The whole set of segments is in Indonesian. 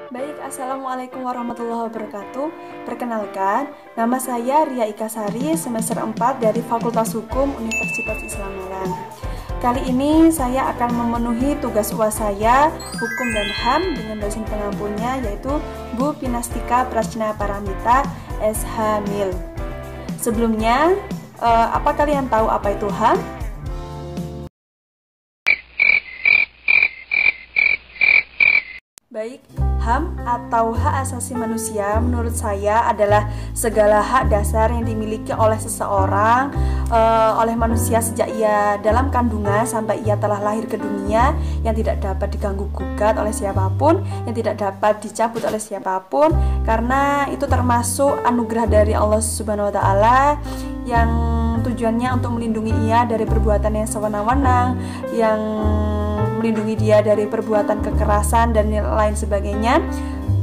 Baik, Assalamualaikum warahmatullahi wabarakatuh. Perkenalkan, nama saya Ria Ikasari, semester 4 dari Fakultas Hukum Universitas Islam Malang. Kali ini saya akan memenuhi tugas UAS saya, Hukum dan HAM, dengan dosen pengampunya, yaitu Bu Pinastika Prachna Paramita, SH Mil. Sebelumnya, apa kalian tahu apa itu HAM? Baik, HAM atau hak asasi manusia menurut saya adalah segala hak dasar yang dimiliki oleh seseorang, oleh manusia sejak ia dalam kandungan sampai ia telah lahir ke dunia, yang tidak dapat diganggu-gugat oleh siapapun, yang tidak dapat dicabut oleh siapapun, karena itu termasuk anugerah dari Allah Subhanahu wa Ta'ala yang tujuannya untuk melindungi ia dari perbuatan yang sewenang-wenang, yang melindungi dia dari perbuatan kekerasan dan lain sebagainya,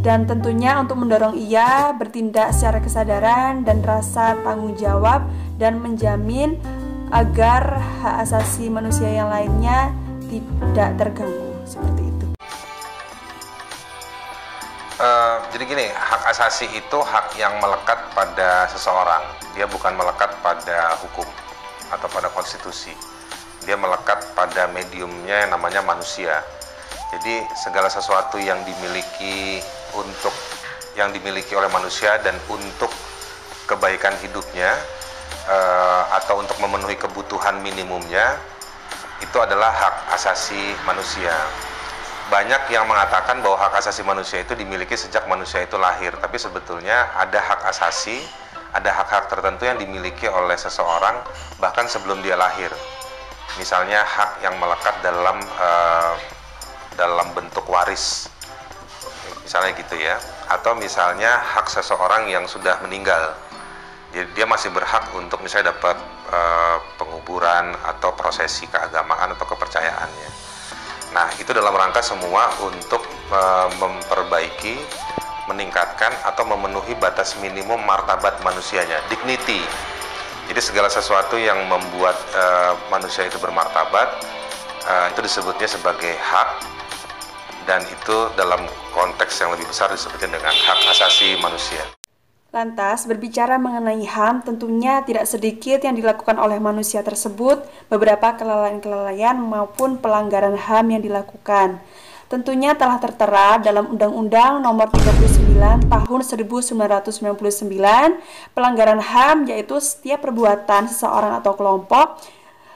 dan tentunya untuk mendorong ia bertindak secara kesadaran dan rasa tanggung jawab dan menjamin agar hak asasi manusia yang lainnya tidak terganggu, seperti itu. Jadi gini, hak asasi itu hak yang melekat pada seseorang. Dia bukan melekat pada hukum atau pada konstitusi. Dia melekat pada mediumnya yang namanya manusia. Jadi segala sesuatu yang dimiliki oleh manusia dan untuk kebaikan hidupnya atau untuk memenuhi kebutuhan minimumnya, itu adalah hak asasi manusia. Banyak yang mengatakan bahwa hak asasi manusia itu dimiliki sejak manusia itu lahir, tapi sebetulnya ada hak asasi, ada hak-hak tertentu yang dimiliki oleh seseorang bahkan sebelum dia lahir. Misalnya hak yang melekat dalam bentuk waris, misalnya gitu ya, atau misalnya hak seseorang yang sudah meninggal, jadi dia masih berhak untuk misalnya dapat penguburan atau prosesi keagamaan atau kepercayaannya. Nah, itu dalam rangka semua untuk memperbaiki, meningkatkan atau memenuhi batas minimum martabat manusianya, dignity. Jadi segala sesuatu yang membuat manusia itu bermartabat, itu disebutnya sebagai hak, dan itu dalam konteks yang lebih besar disebutnya dengan hak asasi manusia. Lantas, berbicara mengenai HAM, tentunya tidak sedikit yang dilakukan oleh manusia tersebut, beberapa kelalaian-kelalaian maupun pelanggaran HAM yang dilakukan. Tentunya telah tertera dalam Undang-Undang Nomor 39 Tahun 1999, pelanggaran HAM yaitu setiap perbuatan seseorang atau kelompok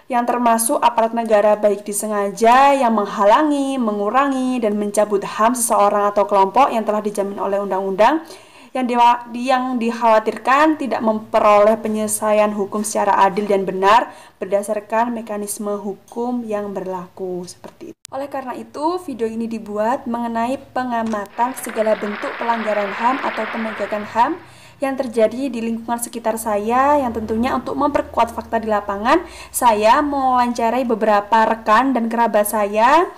yang termasuk aparat negara baik disengaja yang menghalangi, mengurangi, dan mencabut HAM seseorang atau kelompok yang telah dijamin oleh undang-undang, yang dikhawatirkan tidak memperoleh penyelesaian hukum secara adil dan benar berdasarkan mekanisme hukum yang berlaku, seperti itu. Oleh karena itu, video ini dibuat mengenai pengamatan segala bentuk pelanggaran HAM atau penegakan HAM yang terjadi di lingkungan sekitar saya, yang tentunya untuk memperkuat fakta di lapangan, saya mewawancarai beberapa rekan dan kerabat saya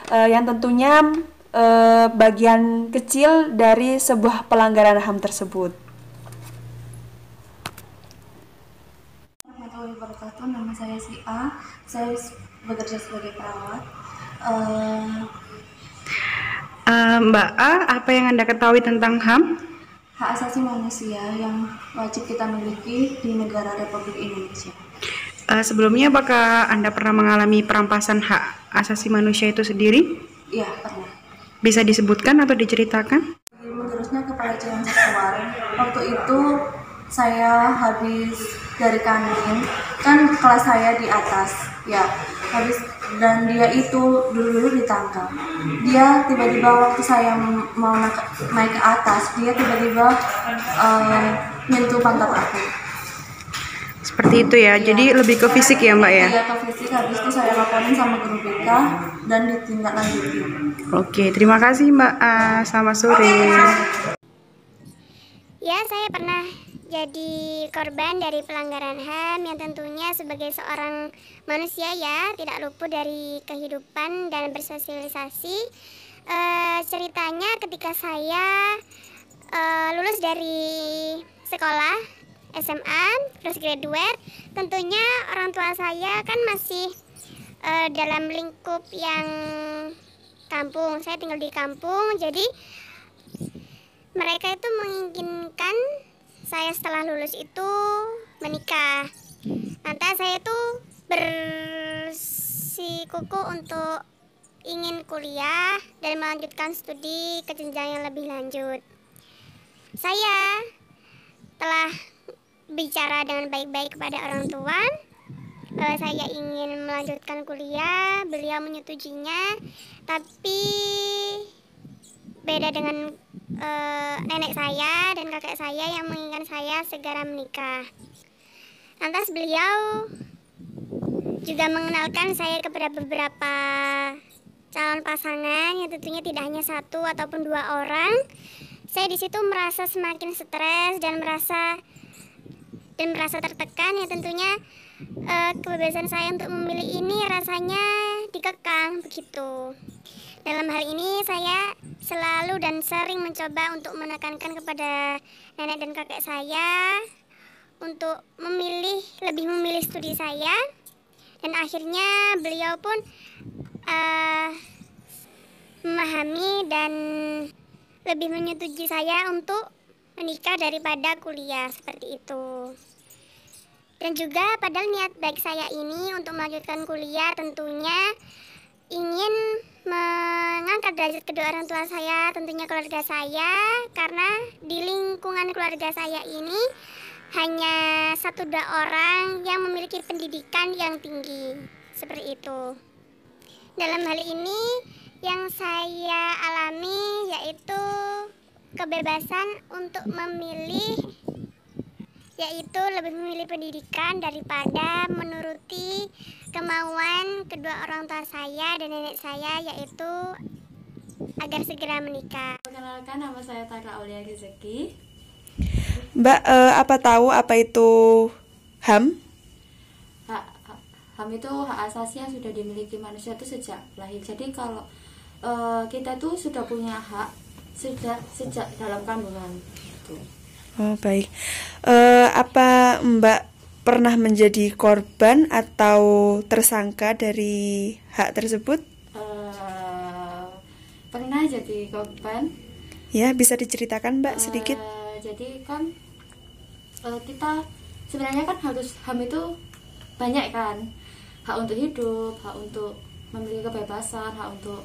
yang tentunya bagian kecil dari sebuah pelanggaran HAM tersebut. Warahmatullahi wabarakatuh. Nama saya si A. Saya bekerja sebagai perawat. Mbak A, apa yang Anda ketahui tentang HAM? Hak asasi manusia yang wajib kita miliki di negara Republik Indonesia. Sebelumnya, apakah Anda pernah mengalami perampasan hak asasi manusia itu sendiri? Iya, pernah. Bisa disebutkan atau diceritakan? Menurutnya kepelecehan seksual. Waktu itu saya habis dari kantin, kan kelas saya di atas, ya. Dan dia itu dulu ditangkap. Dia tiba-tiba waktu saya mau naik ke atas, dia tiba-tiba menyentuh pantat aku. Seperti itu ya, jadi lebih ke fisik ya Mbak ya? Iya, ke fisik. Habis itu saya laporin sama guru BK dan ditindaklanjuti. Oke, terima kasih Mbak A. Selamat sore. Ya, saya pernah jadi korban dari pelanggaran HAM yang tentunya sebagai seorang manusia ya tidak luput dari kehidupan dan bersosialisasi. Ceritanya ketika saya lulus dari sekolah SMA terus graduate, tentunya orang tua saya kan masih dalam lingkup yang kampung. Saya tinggal di kampung, jadi mereka itu menginginkan saya setelah lulus itu menikah. Lantas saya itu bersikuku untuk ingin kuliah dan melanjutkan studi ke jenjang yang lebih lanjut. Saya telah bicara dengan baik-baik kepada orang tua bahwa saya ingin melanjutkan kuliah. Beliau menyetujuinya, tapi beda dengan nenek saya dan kakek saya yang menginginkan saya segera menikah. Lantas beliau juga mengenalkan saya kepada beberapa calon pasangan yang tentunya tidak hanya satu ataupun 2 orang. Saya di situ merasa semakin stres dan merasa tertekan, ya tentunya kebebasan saya untuk memilih ini rasanya dikekang begitu. Dalam hal ini saya selalu dan sering mencoba untuk menekankan kepada nenek dan kakek saya untuk lebih memilih studi saya, dan akhirnya beliau pun memahami dan lebih menyetujui saya untuk menikah daripada kuliah seperti itu. Dan juga padahal niat baik saya ini untuk melanjutkan kuliah tentunya ingin mengangkat derajat kedua orang tua saya, tentunya keluarga saya, karena di lingkungan keluarga saya ini hanya 1-2 orang yang memiliki pendidikan yang tinggi seperti itu. Dalam hal ini yang saya alami yaitu kebebasan untuk memilih, yaitu lebih memilih pendidikan daripada menuruti kemauan kedua orang tua saya dan nenek saya, yaitu agar segera menikah. Perkenalkan, nama saya Tara Aulia Rezeki. Mbak, apa tahu apa itu HAM? HAM itu hak asasi yang sudah dimiliki manusia itu sejak lahir. Jadi kalau kita tuh sudah punya hak sejak dalam kandungan. Gitu. Oh, baik. Apa Mbak pernah menjadi korban atau tersangka dari hak tersebut? Pernah jadi korban. Ya, bisa diceritakan Mbak sedikit? Jadi kan kita sebenarnya kan harus HAM itu banyak kan. Hak untuk hidup, hak untuk memiliki kebebasan, hak untuk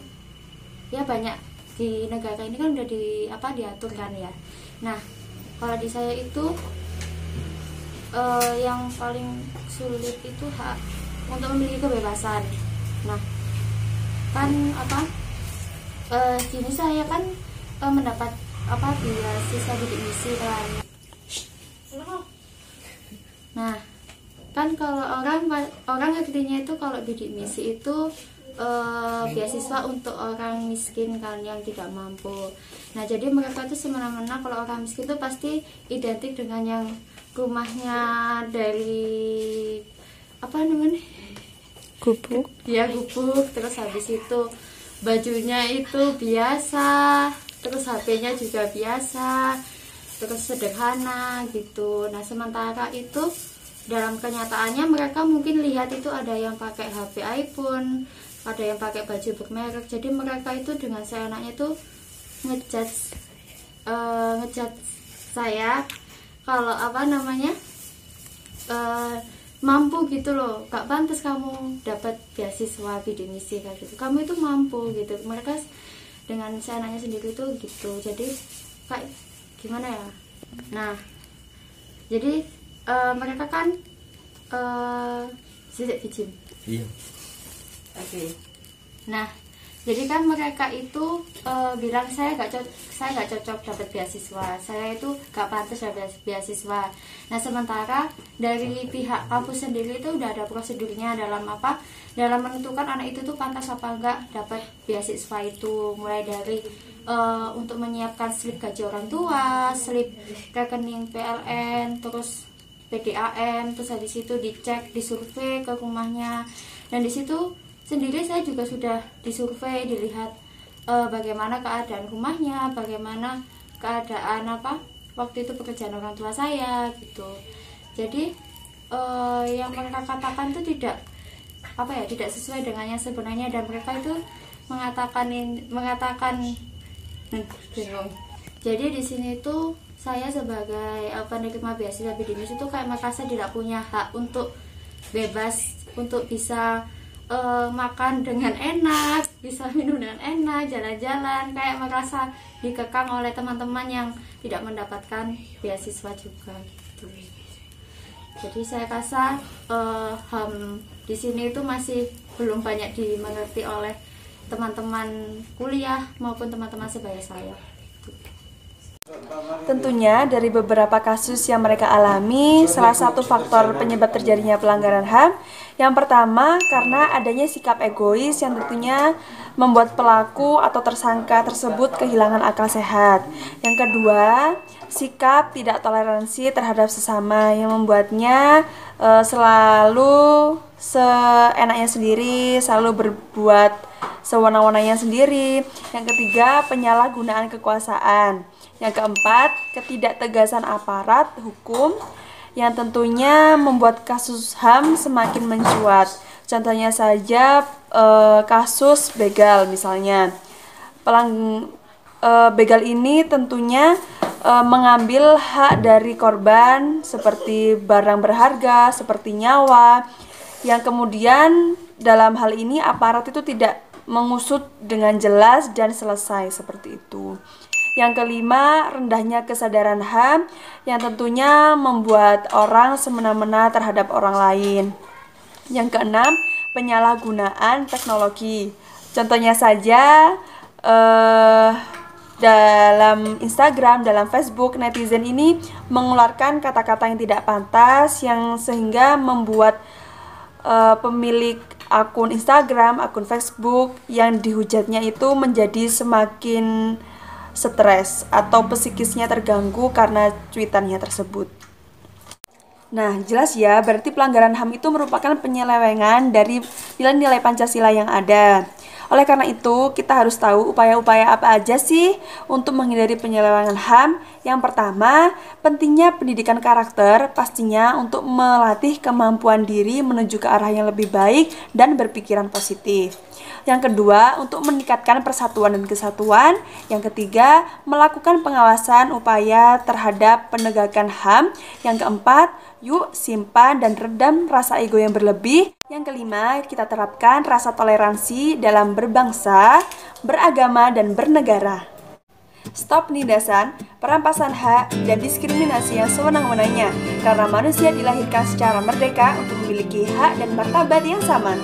ya banyak di negara ini kan udah diatur kan ya. Nah, kalau di saya itu yang paling sulit itu hak untuk memiliki kebebasan. Nah, kan gini saya kan mendapat beasiswa bidik misi kan. Nah, kan kalau orang artinya itu kalau bidik misi itu beasiswa untuk orang miskin kan yang tidak mampu. Nah, jadi mereka itu semena-mena kalau orang miskin itu pasti identik dengan yang rumahnya dari Gubuk. Ya, gubuk. Terus habis itu bajunya itu biasa, terus HP-nya juga biasa, terus sederhana gitu. Nah, sementara itu dalam kenyataannya mereka mungkin lihat itu ada yang pakai HP iPhone, ada yang pakai baju bermerek. Jadi mereka itu dengan seenaknya itu ngejudge saya kalau mampu gitu loh, gak pantas kamu dapat beasiswa bidik misi kayak gitu, kamu itu mampu gitu. Mereka dengan seenaknya sendiri itu gitu. Jadi kayak gimana ya. Nah, jadi mereka kan sisik bijim. Iya. Oke. Nah, jadi kan mereka itu bilang saya gak cocok dapat beasiswa, saya itu gak pantas dapat beasiswa. Nah, sementara dari pihak kampus sendiri itu udah ada prosedurnya dalam menentukan anak itu tuh pantas apa enggak dapat beasiswa itu, mulai dari untuk menyiapkan slip gaji orang tua, slip rekening PLN, terus PDAM, terus habis itu dicek, disurvei ke rumahnya. Dan di situ sendiri saya juga sudah disurvei, dilihat bagaimana keadaan rumahnya, bagaimana keadaan waktu itu pekerjaan orang tua saya gitu. Jadi yang mereka katakan itu tidak sesuai dengan yang sebenarnya, dan mereka itu mengatakan bingung. Jadi di sini tuh saya sebagai penerima beasiswa bidinis itu kayak merasa tidak punya hak untuk bebas, untuk bisa makan dengan enak, bisa minum dengan enak, jalan-jalan, kayak merasa dikekang oleh teman-teman yang tidak mendapatkan beasiswa juga gitu. Jadi saya rasa HAM di sini itu masih belum banyak dimengerti oleh teman-teman kuliah maupun teman-teman sebaya saya. Tentunya dari beberapa kasus yang mereka alami, salah satu faktor penyebab terjadinya pelanggaran HAM yang pertama karena adanya sikap egois yang tentunya membuat pelaku atau tersangka tersebut kehilangan akal sehat. Yang kedua, sikap tidak toleransi terhadap sesama yang membuatnya selalu seenaknya sendiri, selalu berbuat sewenang-wenangnya sendiri. Yang ketiga, penyalahgunaan kekuasaan. Yang keempat, ketidaktegasan aparat hukum yang tentunya membuat kasus HAM semakin mencuat. Contohnya saja kasus begal misalnya. Begal ini tentunya mengambil hak dari korban seperti barang berharga, seperti nyawa, yang kemudian dalam hal ini aparat itu tidak mengusut dengan jelas dan selesai seperti itu. Yang kelima, rendahnya kesadaran HAM yang tentunya membuat orang semena-mena terhadap orang lain. Yang keenam, penyalahgunaan teknologi. Contohnya saja dalam Instagram, dalam Facebook, netizen ini mengeluarkan kata-kata yang tidak pantas yang sehingga membuat pemilik akun Instagram, akun Facebook yang dihujatnya itu menjadi semakin stres atau psikisnya terganggu karena cuitannya tersebut. Nah, jelas ya, berarti pelanggaran HAM itu merupakan penyelewengan dari nilai-nilai Pancasila yang ada. Oleh karena itu, kita harus tahu upaya-upaya apa aja sih untuk menghindari penyelewengan HAM. Yang pertama, pentingnya pendidikan karakter pastinya untuk melatih kemampuan diri menuju ke arah yang lebih baik dan berpikiran positif. Yang kedua, untuk meningkatkan persatuan dan kesatuan. Yang ketiga, melakukan pengawasan upaya terhadap penegakan HAM. Yang keempat, yuk simpan dan redam rasa ego yang berlebih. Yang kelima, kita terapkan rasa toleransi dalam berbangsa, beragama, dan bernegara. Stop penindasan, perampasan hak, dan diskriminasi yang sewenang-wenangnya, karena manusia dilahirkan secara merdeka untuk memiliki hak dan martabat yang sama.